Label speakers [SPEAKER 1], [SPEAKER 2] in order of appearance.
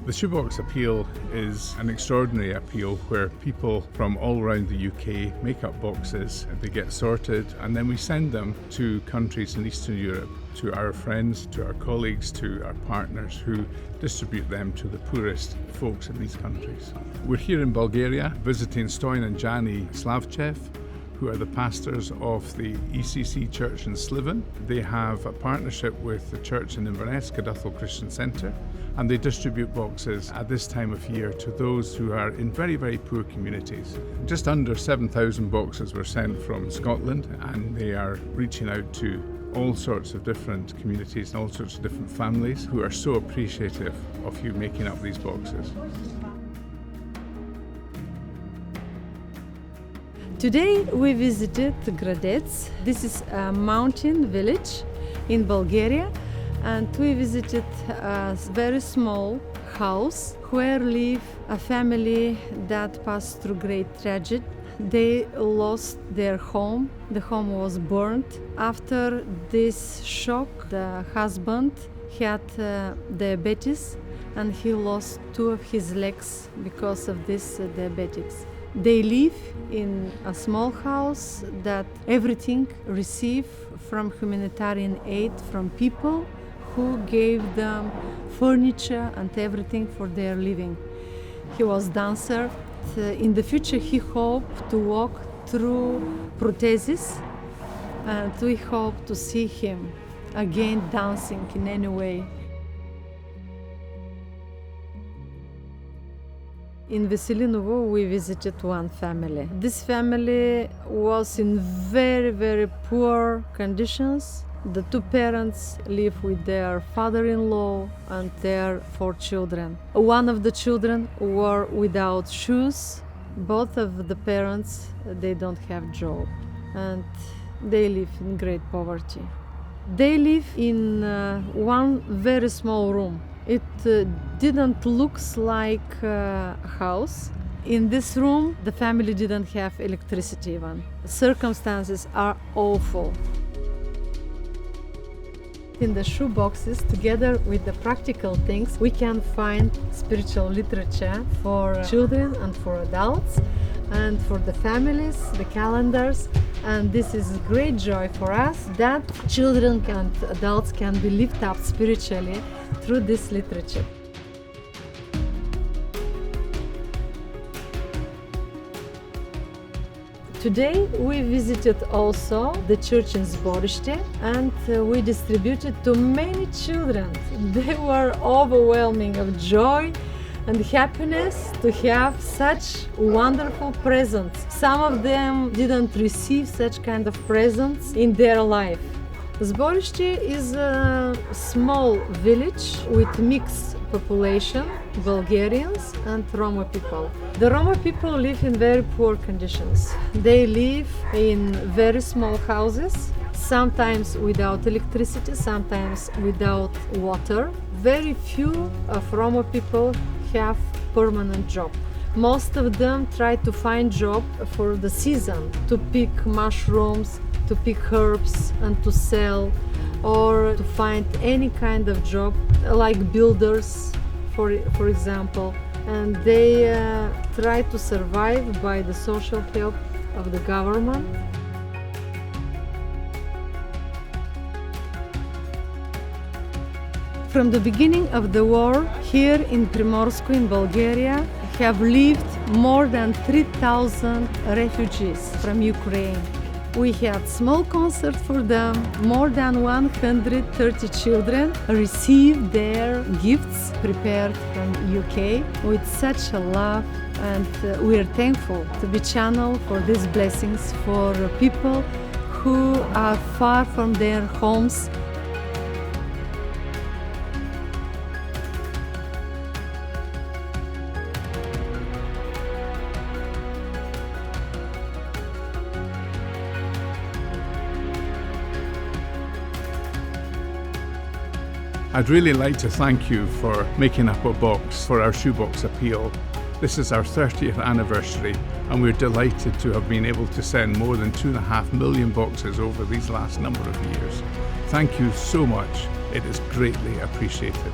[SPEAKER 1] The Shoebox Appeal is an extraordinary appeal where people from all around the UK make up boxes, they get sorted, and then we send them to countries in Eastern Europe, to our friends, to our colleagues, to our partners who distribute them to the poorest folks in these countries. We're here in Bulgaria visiting Stoyan and Jani Slavchev, who are the pastors of the ECC Church in Sliven. They have a partnership with the church in Inverness, Cadathal Christian Centre, and they distribute boxes at this time of year to those who are in very, very poor communities. Just under 7,000 boxes were sent from Scotland, and they are reaching out to all sorts of different communities and all sorts of different families who are so appreciative of you making up these boxes.
[SPEAKER 2] Today we visited Gradets. This is a mountain village in Bulgaria, and we visited a very small house where live a family that passed through great tragedy. They lost their home. The home was burnt. After this shock, the husband had diabetes, and he lost 2 of his legs because of this diabetes. They live in a small house that everything received from humanitarian aid from people who gave them furniture and everything for their living. He was dancer. In the future he hoped to walk through prosthesis, and we hope to see him again dancing in any way. In Veselinovo we visited one family. This family was in very, very poor conditions. The 2 parents live with their father-in-law and their 4 children. One of the children were without shoes. Both of the parents, they don't have job, and they live in great poverty. They live in one very small room. It didn't look like a house. In this room, the family didn't have electricity even. Circumstances are awful. In the shoe boxes, together with the practical things, we can find spiritual literature for children and for adults, and for the families, the calendars. And this is great joy for us that children and adults can be lifted up spiritually through this literature. Today we visited also the church in Zborište, and we distributed to many children. They were overwhelming of joy and happiness to have such wonderful presents. Some of them didn't receive such kind of presents in their life. Zborište is a small village with mixed population, Bulgarians and Roma people. The Roma people live in very poor conditions. They live in very small houses, sometimes without electricity, sometimes without water. Very few of Roma people have permanent job. Most of them try to find job for the season, to pick mushrooms, to pick herbs and to sell, or to find any kind of job like builders, for example. And they try to survive by the social help of the government. From the beginning of the war, here in Primorsko in Bulgaria have lived more than 3,000 refugees from Ukraine. We had small concert for them. More than 130 children received their gifts prepared from UK with such a love, and we are thankful to be channel for these blessings for people who are far from their homes.
[SPEAKER 1] I'd really like to thank you for making up a box for our Shoebox Appeal. This is our 30th anniversary, and we're delighted to have been able to send more than 2.5 million boxes over these last number of years. Thank you so much. It is greatly appreciated.